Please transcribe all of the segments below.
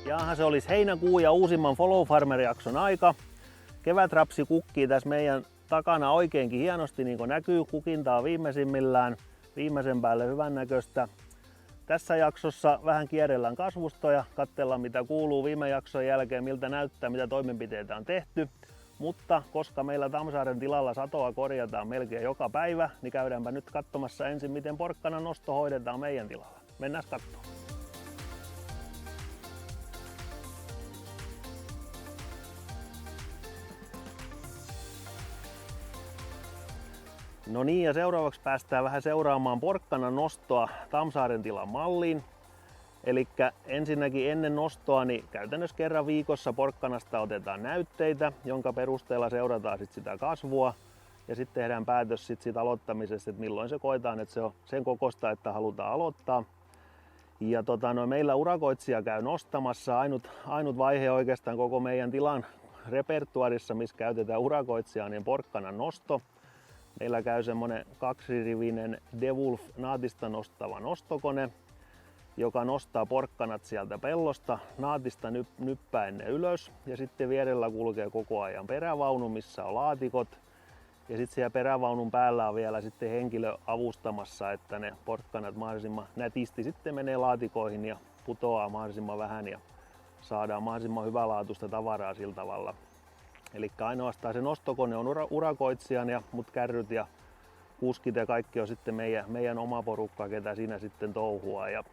Jaha, se olisi heinäkuu ja uusimman Follow Farmer-jakson aika. Kevätrapsi kukkii tässä meidän takana oikeinkin hienosti, niin kuin näkyy. Kukintaa viimeisimmillään, viimeisen päälle hyvän näköistä. Tässä jaksossa vähän kierrellään kasvustoja, katsellaan mitä kuuluu viime jakson jälkeen, miltä näyttää, mitä toimenpiteitä on tehty. Mutta koska meillä Tammsaaren tilalla satoa korjataan melkein joka päivä, niin käydäänpä nyt katsomassa ensin, miten porkkanan nosto hoidetaan meidän tilalla. Mennään katsomaan. No niin, ja seuraavaksi päästään vähän seuraamaan porkkanan nostoa Tammsaaren tilan malliin. Eli ensinnäkin ennen nostoa niin käytännössä kerran viikossa porkkanasta otetaan näytteitä, jonka perusteella seurataan sitä kasvua. Ja sitten tehdään päätös siitä aloittamisesta, että milloin se koetaan, että se on sen kokosta, että halutaan aloittaa. Ja meillä urakoitsija käy nostamassa. Ainut vaihe oikeastaan koko meidän tilan repertuarissa, missä käytetään urakoitsijaa, niin porkkanan nosto. Meillä käy semmonen 2-rivinen DeWolf naatista nostava nostokone, joka nostaa porkkanat sieltä pellosta naatista nyppäen ne ylös. Ja sitten vierellä kulkee koko ajan perävaunu, missä on laatikot. Ja sitten siellä perävaunun päällä on vielä sitten henkilö avustamassa, että ne porkkanat mahdollisimman nätisti sitten menee laatikoihin ja putoaa mahdollisimman vähän ja saadaan mahdollisimman hyvälaatuista tavaraa sillä tavalla. Eli ainoastaan se nostokone on urakoitsijan, mut kärryt ja kuskit ja kaikki on sitten meidän oma porukka, ketä siinä sitten touhua. Ja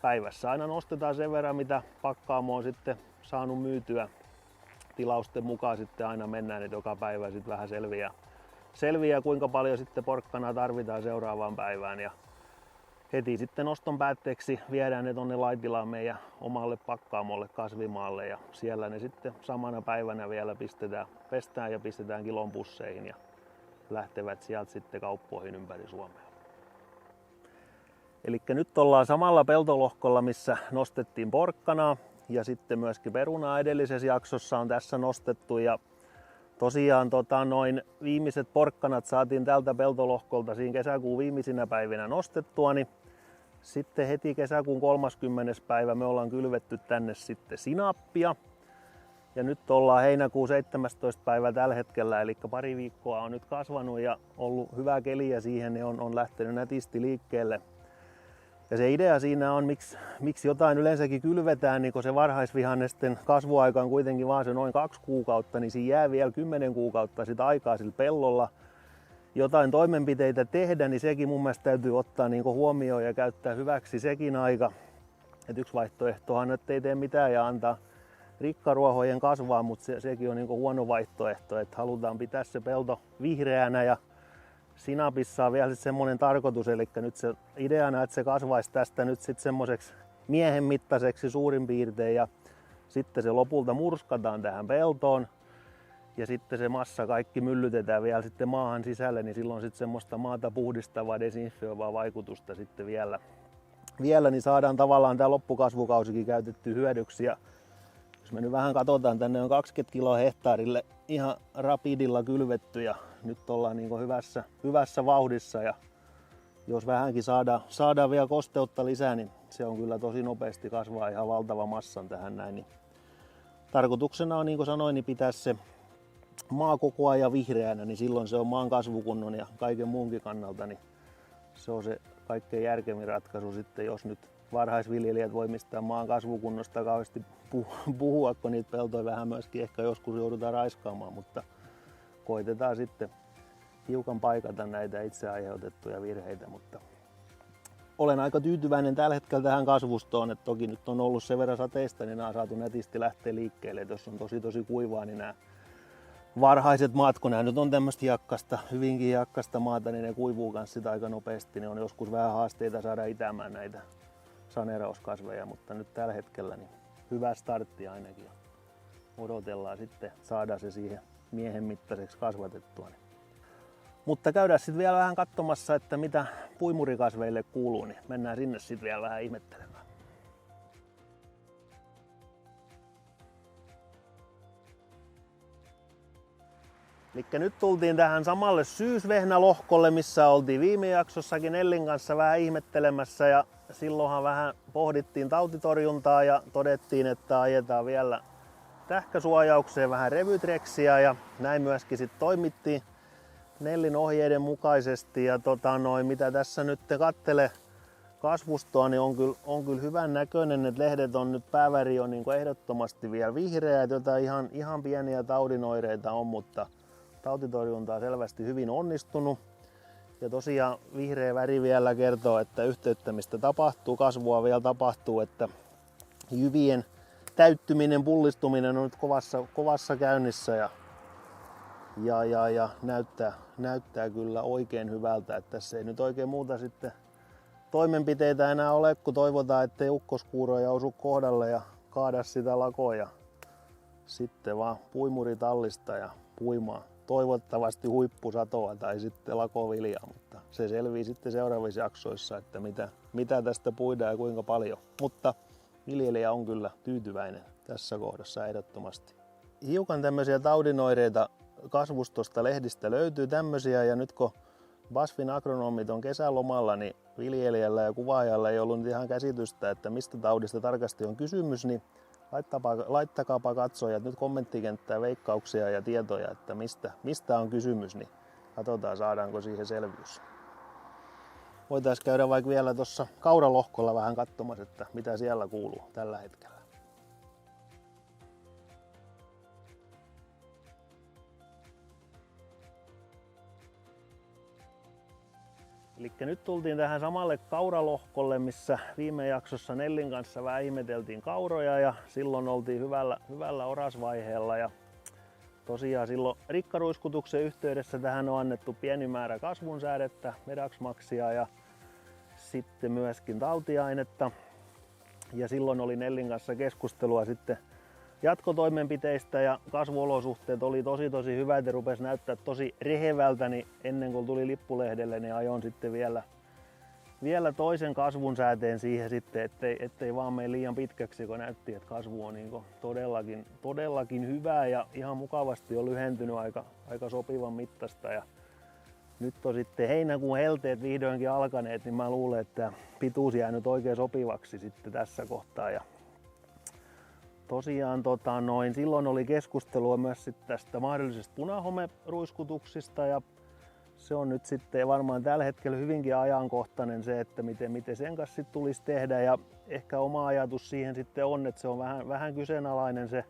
päivässä aina nostetaan sen verran, mitä pakkaamo on sitten saanut myytyä. Tilausten mukaan sitten aina mennään, että joka päivä sitten vähän selviää kuinka paljon sitten porkkanaa tarvitaan seuraavaan päivään. Ja heti sitten noston päätteeksi viedään ne tonne laitilaan meidän omalle pakkaamolle kasvimaalle ja siellä ne sitten samana päivänä vielä pestään ja pistetään kilon pusseihin ja lähtevät sieltä sitten kauppoihin ympäri Suomea. Eli nyt ollaan samalla peltolohkolla, missä nostettiin porkkanaa ja sitten myöskin perunaa edellisessä jaksossa on tässä nostettu. Ja tosiaan viimeiset porkkanat saatiin tältä peltolohkolta siinä kesäkuun viimeisinä päivinä nostettua, niin sitten heti kesäkuun 30. päivä me ollaan kylvetty tänne sitten sinappia. Ja nyt ollaan heinäkuun 17. päivä tällä hetkellä, eli pari viikkoa on nyt kasvanut ja ollut hyvä keli ja siihen niin on lähtenyt nätisti liikkeelle. Ja se idea siinä on, miksi jotain yleensäkin kylvetään, niin kun se varhaisvihannesten kasvuaika on kuitenkin vaan se noin 2 kuukautta, niin siinä jää vielä 10 kuukautta sitä aikaa sillä pellolla jotain toimenpiteitä tehdä, niin sekin mun mielestä täytyy ottaa niin huomioon ja käyttää hyväksi sekin aika. Et yksi vaihtoehtohan, että ei tee mitään ja antaa rikkaruohojen kasvaa, mutta sekin on niin huono vaihtoehto, että halutaan pitää se pelto vihreänä ja sinapissa on vielä semmoinen tarkoitus, eli nyt se ideana, että se kasvaisi tästä nyt sitten semmoiseksi miehen mittaiseksi suurin piirtein ja sitten se lopulta murskataan tähän peltoon ja sitten se massa kaikki myllytetään vielä sitten maahan sisälle, niin silloin sitten semmoista maata puhdistavaa, desinfioivaa vaikutusta sitten vielä niin saadaan tavallaan tämä loppukasvukausikin käytetty hyödyksi. Ja jos me nyt vähän katsotaan, tänne on 20 kiloa hehtaarille ihan rapidilla kylvetty ja nyt ollaan niin hyvässä vauhdissa ja jos vähänkin saadaan vielä kosteutta lisää, niin se on kyllä tosi nopeasti kasvaa ihan valtava massan tähän näin. Niin tarkoituksena on, niin kuin sanoin, niin pitää se maa koko ajan vihreänä, niin silloin se on maan kasvukunnon ja kaiken muunkin kannalta, niin se on se kaikkein järkevin ratkaisu sitten, jos nyt varhaisviljelijät voi mistään maan kasvukunnosta kauheasti puhua, kun niitä peltoja vähän myöskin ehkä joskus joudutaan raiskaamaan, mutta koitetaan sitten hiukan paikata näitä itse aiheutettuja virheitä, mutta olen aika tyytyväinen tällä hetkellä tähän kasvustoon, että toki nyt on ollut sen verran sateista, niin nämä on saatu netisti lähteä liikkeelle, että jos on tosi kuivaa, niin nämä varhaiset maat, kun nämä nyt on tämmöistä hyvinkin hiakkasta maata, niin ne kuivuu kanssa sitä aika nopeasti, niin on joskus vähän haasteita saada itämään näitä saneerauskasveja, mutta nyt tällä hetkellä niin hyvä startti ainakin. Odotellaan sitten saada se siihen miehen mittaiseksi kasvatettua. Mutta käydään sitten vielä vähän katsomassa, että mitä puimurikasveille kuuluu, niin mennään sinne sitten vielä vähän ihmettelemään. Eli nyt tultiin tähän samalle syysvehnälohkolle, missä oltiin viime jaksossakin Ellin kanssa vähän ihmettelemässä. Ja silloinhan vähän pohdittiin tautitorjuntaa ja todettiin, että ajetaan vielä tähkäsuojaukseen vähän revytreksiä. Ja näin myöskin sitten toimittiin Nellin ohjeiden mukaisesti. Ja mitä tässä nyt kattelee kasvustoa, niin on kyllä hyvän näköinen, että lehdet on nyt, pääväri on niin ehdottomasti vielä vihreä, jotain ihan pieniä taudinoireita on, mutta tautitorjunta on selvästi hyvin onnistunut. Ja tosiaan vihreä väri vielä kertoo, että yhteyttämistä tapahtuu, kasvua vielä tapahtuu, että jyvien täyttyminen, pullistuminen on nyt kovassa käynnissä ja näyttää kyllä oikein hyvältä, että tässä ei nyt oikein muuta sitten toimenpiteitä enää ole, kun toivotaan, ettei ukkoskuuroja osu kohdalle ja kaada sitä lakoa ja sitten vaan puimuritallista ja puimaa. Toivottavasti huippusatoa tai sitten lakoviljaa, mutta se selvii sitten seuraavissa jaksoissa, että mitä tästä puidaan ja kuinka paljon. Mutta viljelijä on kyllä tyytyväinen tässä kohdassa ehdottomasti. Hiukan tämmöisiä taudinoireita kasvustosta lehdistä löytyy tämmöisiä, ja nyt kun BASFin agronomit on kesälomalla, niin viljelijällä ja kuvaajalla ei ollut ihan käsitystä, että mistä taudista tarkasti on kysymys, niin laittakaapa katsojat nyt kommenttikenttää veikkauksia ja tietoja, että mistä on kysymys, niin katsotaan saadaanko siihen selvyys. Voitaisiin käydä vaikka vielä tuossa kauralohkolla vähän katsomassa, että mitä siellä kuuluu tällä hetkellä. Eli nyt tultiin tähän samalle kauralohkolle, missä viime jaksossa Nellin kanssa vähän ihmeteltiin kauroja ja silloin oltiin hyvällä orasvaiheella. Ja tosiaan silloin rikkaruiskutuksen yhteydessä tähän on annettu pieni määrä kasvunsäädettä, Medaxmaxia ja sitten myöskin tautiainetta. Ja silloin oli Nellin kanssa keskustelua sitten jatkotoimenpiteistä ja kasvuolosuhteet oli tosi hyvät ja rupesi näyttää tosi rehevältä, niin ennen kuin tuli lippulehdelle, niin ajoin sitten vielä toisen kasvunsääteen siihen sitten, ettei vaan mene liian pitkäksi, kun näytti, että kasvu on niin todellakin hyvää ja ihan mukavasti on lyhentynyt aika sopivan mittaista. Ja nyt on sitten heinäkuun helteet vihdoinkin alkaneet, niin mä luulen, että pituus jää nyt oikein sopivaksi sitten tässä kohtaa. Ja tosiaan silloin oli keskustelua myös sitten tästä mahdollisesta punahomeruiskutuksista ja se on nyt sitten varmaan tällä hetkellä hyvinkin ajankohtainen se, että miten sen kanssa sitten tulisi tehdä, ja ehkä oma ajatus siihen sitten on, että se on vähän kyseenalainen se,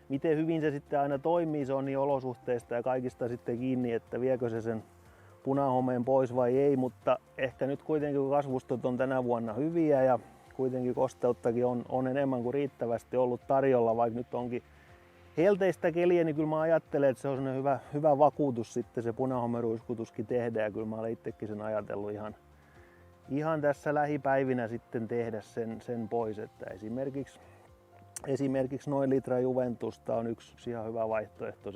miten hyvin se sitten aina toimii, se on niin olosuhteista ja kaikista sitten kiinni, että viekö se sen punahomeen pois vai ei, mutta ehkä nyt kuitenkin kun kasvustot on tänä vuonna hyviä ja kuitenkin kosteuttakin on enemmän kuin riittävästi ollut tarjolla, vaikka nyt onkin helteistä keliä, niin kyllä mä ajattelen, että se on hyvä vakuutus sitten se punahomeruiskutuskin tehdä, ja kyllä mä olen itsekin sen ajatellut ihan tässä lähipäivinä sitten tehdä sen pois, että esimerkiksi noin litra Juventusta on yksi ihan hyvä vaihtoehto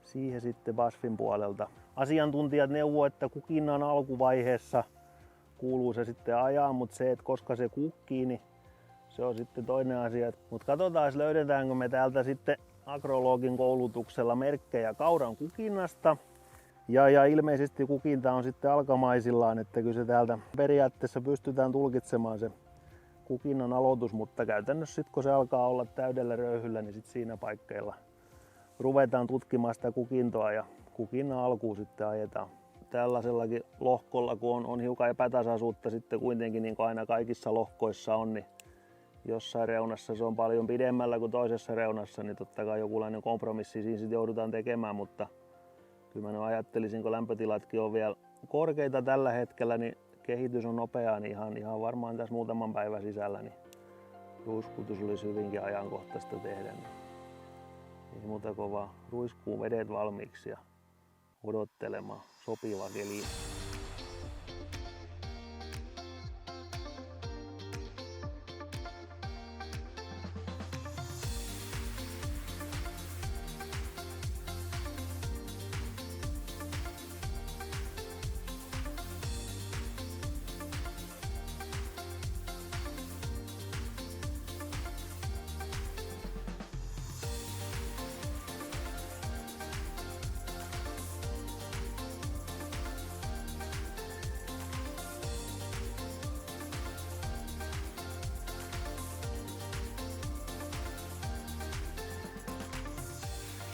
siihen sitten BASFin puolelta. Asiantuntijat neuvoo, että kukinnan alkuvaiheessa kuuluu se sitten ajaa, mutta se, että koska se kukkii, niin se on sitten toinen asia. Mutta katsotaan, löydetäänkö me täältä sitten agrologin koulutuksella merkkejä kauran kukinnasta. Ja ilmeisesti kukinta on sitten alkamaisillaan, että kyllä se täältä periaatteessa pystytään tulkitsemaan se kukinnan aloitus, mutta käytännössä sitten kun se alkaa olla täydellä röyhyllä, niin sitten siinä paikkeilla ruvetaan tutkimaan sitä kukintoa ja kukinnan alkuun sitten ajetaan. Tällaisellakin lohkolla, kun on hiukan epätasaisuutta sitten kuitenkin, niin kuin aina kaikissa lohkoissa on, niin jossain reunassa se on paljon pidemmällä kuin toisessa reunassa, niin totta kai jokinlainen kompromissi siinä sitten joudutaan tekemään, mutta kyllä mä ajattelisin, kun lämpötilatkin on vielä korkeita tällä hetkellä, niin kehitys on nopeaa, niin ihan varmaan tässä muutaman päivän sisällä niin ruiskutus olisi hyvinkin ajankohtaista tehdä. Niin ei muuta kuin vaan ruiskuun vedet valmiiksi ja odottelemaan sopivaa keliä.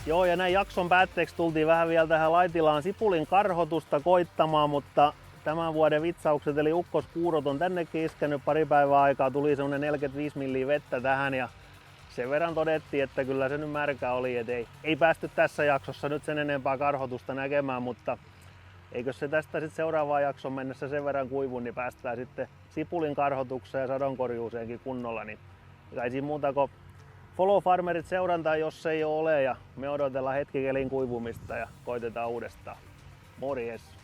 Joo, ja näin jakson päätteeksi tultiin vähän vielä tähän Laitilaan sipulin karhotusta koittamaan, mutta tämän vuoden vitsaukset eli ukkoskuurot on tännekin iskenyt pari päivää aikaa. Tuli semmonen 45 milliä vettä tähän ja sen verran todettiin, että kyllä se nyt märkä oli, et ei päästy tässä jaksossa nyt sen enempää karhotusta näkemään, mutta eikö se tästä sitten seuraavaan jakson mennessä sen verran kuivu, niin päästään sitten sipulin karhotukseen ja sadonkorjuuseenkin kunnolla. Niin ei siinä muuta kuin Follow Farmerit seurantaa, jos ei ole, ja me odotellaan hetki kelin kuivumista ja koitetaan uudestaan. Morjes!